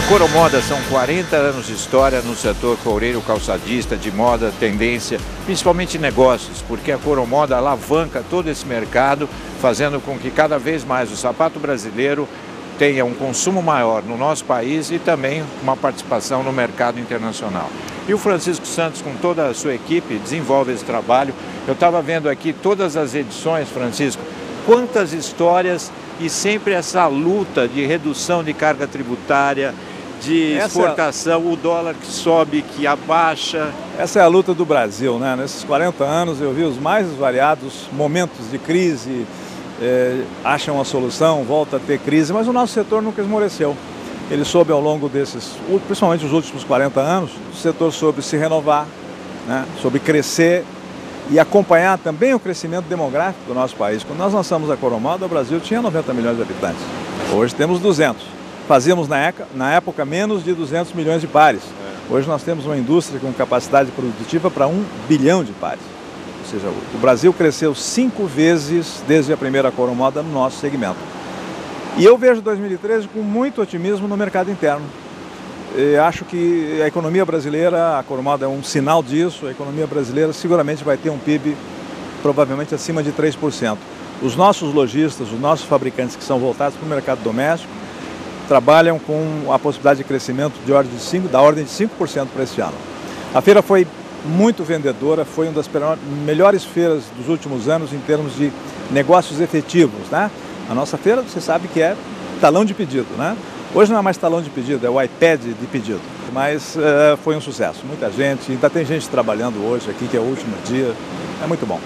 Coromoda são 40 anos de história no setor coureiro calçadista, de moda, tendência, principalmente negócios, porque a Coromoda alavanca todo esse mercado, fazendo com que cada vez mais o sapato brasileiro tenha um consumo maior no nosso país e também uma participação no mercado internacional. E o Francisco Santos, com toda a sua equipe, desenvolve esse trabalho. Eu estava vendo aqui todas as edições, Francisco, quantas histórias e sempre essa luta de redução de carga tributária, de exportação, o dólar que sobe, que abaixa. Essa é a luta do Brasil, né? Nesses 40 anos eu vi os mais variados momentos de crise, acham a solução, volta a ter crise, mas o nosso setor nunca esmoreceu. Ele soube ao longo desses, principalmente os últimos 40 anos, o setor soube se renovar, né? Soube crescer e acompanhar também o crescimento demográfico do nosso país. Quando nós lançamos a Coromoda, o Brasil tinha 90 milhões de habitantes. Hoje temos 200. Fazíamos na época menos de 200 milhões de pares. Hoje nós temos uma indústria com capacidade produtiva para 1 bilhão de pares. Ou seja, o Brasil cresceu 5 vezes desde a primeira Coromoda no nosso segmento. E eu vejo 2013 com muito otimismo no mercado interno. Eu acho que a economia brasileira, a Coromoda é um sinal disso, a economia brasileira seguramente vai ter um PIB provavelmente acima de 3%. Os nossos lojistas, os nossos fabricantes que são voltados para o mercado doméstico, trabalham com a possibilidade de crescimento da ordem de 5% para esse ano. A feira foi muito vendedora, foi uma das melhores feiras dos últimos anos em termos de negócios efetivos, né? A nossa feira, você sabe que é talão de pedido, né? Hoje não é mais talão de pedido, é o iPad de pedido. Mas foi um sucesso, muita gente, ainda tem gente trabalhando hoje aqui, que é o último dia, é muito bom.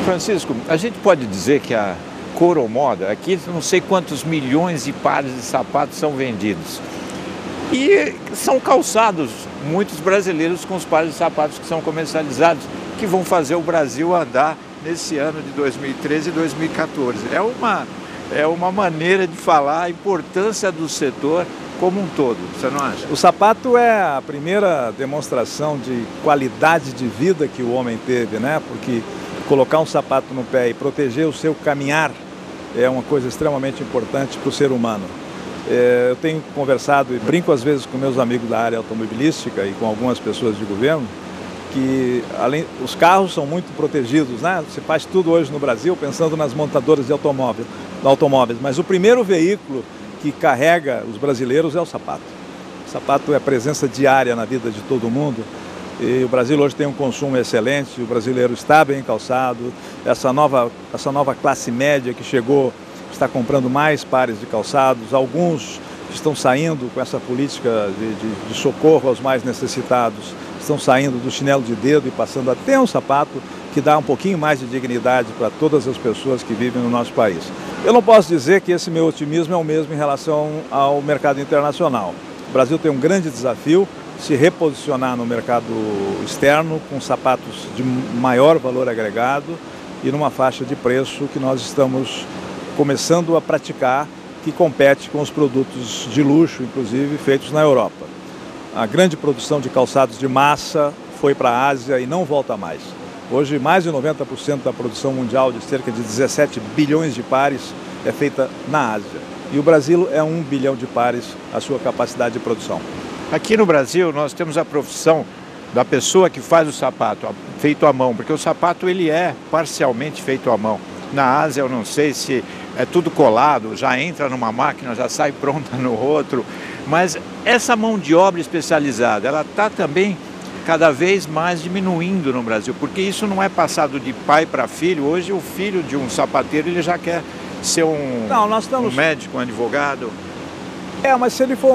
Francisco, a gente pode dizer que a Coromoda, aqui não sei quantos milhões de pares de sapatos são vendidos. E são calçados muitos brasileiros com os pares de sapatos que são comercializados, que vão fazer o Brasil andar nesse ano de 2013 e 2014. É uma maneira de falar a importância do setor como um todo, você não acha? O sapato é a primeira demonstração de qualidade de vida que o homem teve, né? Porque colocar um sapato no pé e proteger o seu caminhar é uma coisa extremamente importante para o ser humano. Eu tenho conversado e brinco às vezes com meus amigos da área automobilística e com algumas pessoas de governo, que os carros são muito protegidos, né? Você faz tudo hoje no Brasil pensando nas montadoras de automóveis, mas o primeiro veículo que carrega os brasileiros é o sapato. O sapato é presença diária na vida de todo mundo. E o Brasil hoje tem um consumo excelente, o brasileiro está bem calçado, essa nova classe média que chegou está comprando mais pares de calçados, alguns estão saindo com essa política de socorro aos mais necessitados, estão saindo do chinelo de dedo e passando a ter um sapato que dá um pouquinho mais de dignidade para todas as pessoas que vivem no nosso país. Eu não posso dizer que esse meu otimismo é o mesmo em relação ao mercado internacional. O Brasil tem um grande desafio, se reposicionar no mercado externo com sapatos de maior valor agregado e numa faixa de preço que nós estamos começando a praticar, que compete com os produtos de luxo, inclusive feitos na Europa. A grande produção de calçados de massa foi para a Ásia e não volta mais. Hoje, mais de 90% da produção mundial, de cerca de 17 bilhões de pares, é feita na Ásia. E o Brasil é 1 bilhão de pares a sua capacidade de produção. Aqui no Brasil nós temos a profissão da pessoa que faz o sapato feito à mão, porque o sapato ele é parcialmente feito à mão. Na Ásia eu não sei se é tudo colado, já entra numa máquina, já sai pronta no outro, mas essa mão de obra especializada, ela está também cada vez mais diminuindo no Brasil, porque isso não é passado de pai para filho. Hoje o filho de um sapateiro ele já quer ser um médico, um advogado. Mas se ele for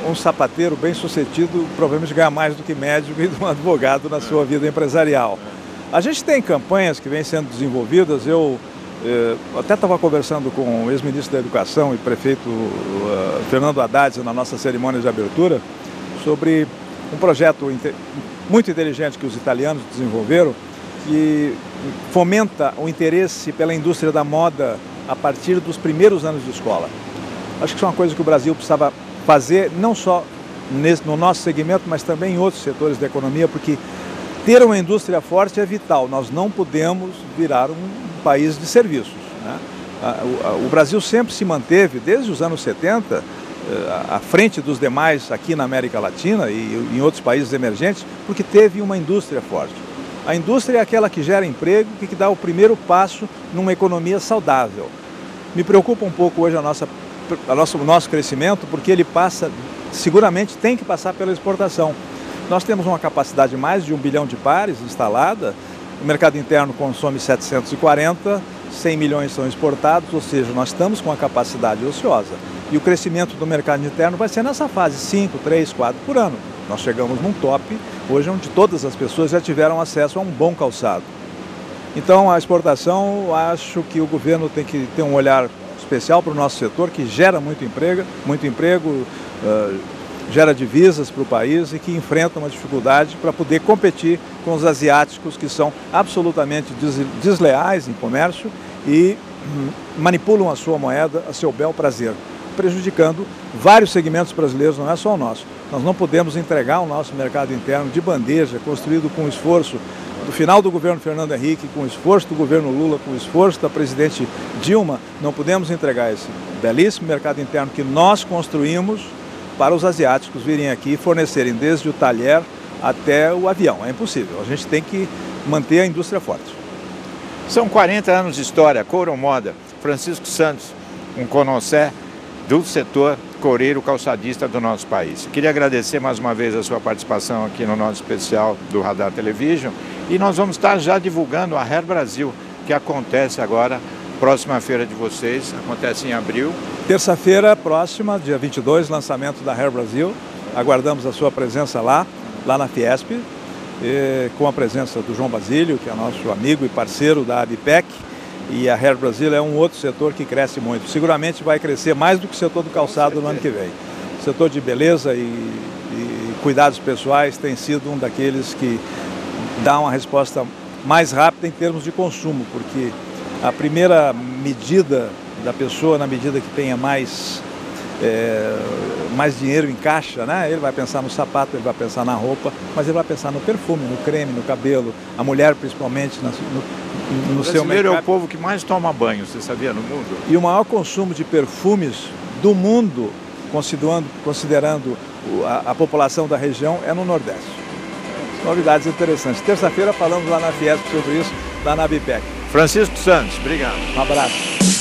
um sapateiro bem sucedido, provavelmente ganha mais do que médico e um advogado na sua vida empresarial. A gente tem campanhas que vêm sendo desenvolvidas. Eu até estava conversando com o ex-ministro da Educação e prefeito Fernando Haddad na nossa cerimônia de abertura sobre um projeto muito inteligente que os italianos desenvolveram, que fomenta o interesse pela indústria da moda a partir dos primeiros anos de escola. Acho que isso é uma coisa que o Brasil precisava fazer, não só no nosso segmento, mas também em outros setores da economia, porque ter uma indústria forte é vital. Nós não podemos virar um país de serviços, né? O Brasil sempre se manteve, desde os anos 70, à frente dos demais aqui na América Latina e em outros países emergentes, porque teve uma indústria forte. A indústria é aquela que gera emprego, que dá o primeiro passo numa economia saudável. Me preocupa um pouco hoje o nosso crescimento, porque ele seguramente tem que passar pela exportação. Nós temos uma capacidade de mais de 1 bilhão de pares instalada, o mercado interno consome 740, 100 milhões são exportados, ou seja, nós estamos com a capacidade ociosa. E o crescimento do mercado interno vai ser nessa fase, 5, 3, 4 por ano. Nós chegamos num top, hoje, onde todas as pessoas já tiveram acesso a um bom calçado. Então, a exportação, acho que o governo tem que ter um olhar especial para o nosso setor, que gera muito emprego, gera divisas para o país e que enfrenta uma dificuldade para poder competir com os asiáticos, que são absolutamente desleais em comércio e manipulam a sua moeda a seu bel prazer, prejudicando vários segmentos brasileiros, não é só o nosso. Nós não podemos entregar o nosso mercado interno de bandeja, construído com o esforço do final do governo Fernando Henrique, com o esforço do governo Lula, com o esforço da presidente Dilma. Não podemos entregar esse belíssimo mercado interno que nós construímos para os asiáticos virem aqui e fornecerem desde o talher até o avião. É impossível. A gente tem que manter a indústria forte. São 40 anos de história. Couro Moda. Francisco Santos, um conhecedor do setor coureiro calçadista do nosso país. Queria agradecer mais uma vez a sua participação aqui no nosso especial do Radar Television, e nós vamos estar já divulgando a Hair Brasil, que acontece agora, próxima feira de vocês, acontece em abril. Terça-feira próxima, dia 22, lançamento da Hair Brasil. Aguardamos a sua presença lá na Fiesp, com a presença do João Basílio, que é nosso amigo e parceiro da ABPEC. E a Hair Brasil é um outro setor que cresce muito. Seguramente vai crescer mais do que o setor do calçado no ano que vem. O setor de beleza e cuidados pessoais tem sido um daqueles que dá uma resposta mais rápida em termos de consumo, porque a primeira medida da pessoa, na medida que tenha mais dinheiro em caixa, né? Ele vai pensar no sapato, ele vai pensar na roupa, mas ele vai pensar no perfume, no creme, no cabelo, a mulher principalmente no seu mercado. O brasileiro é o povo que mais toma banho, você sabia, no mundo? E o maior consumo de perfumes do mundo, considerando a população da região, é no Nordeste. Novidades interessantes. Terça-feira falamos lá na Fiesp sobre isso, lá na ABPEC. Francisco Santos, obrigado. Um abraço.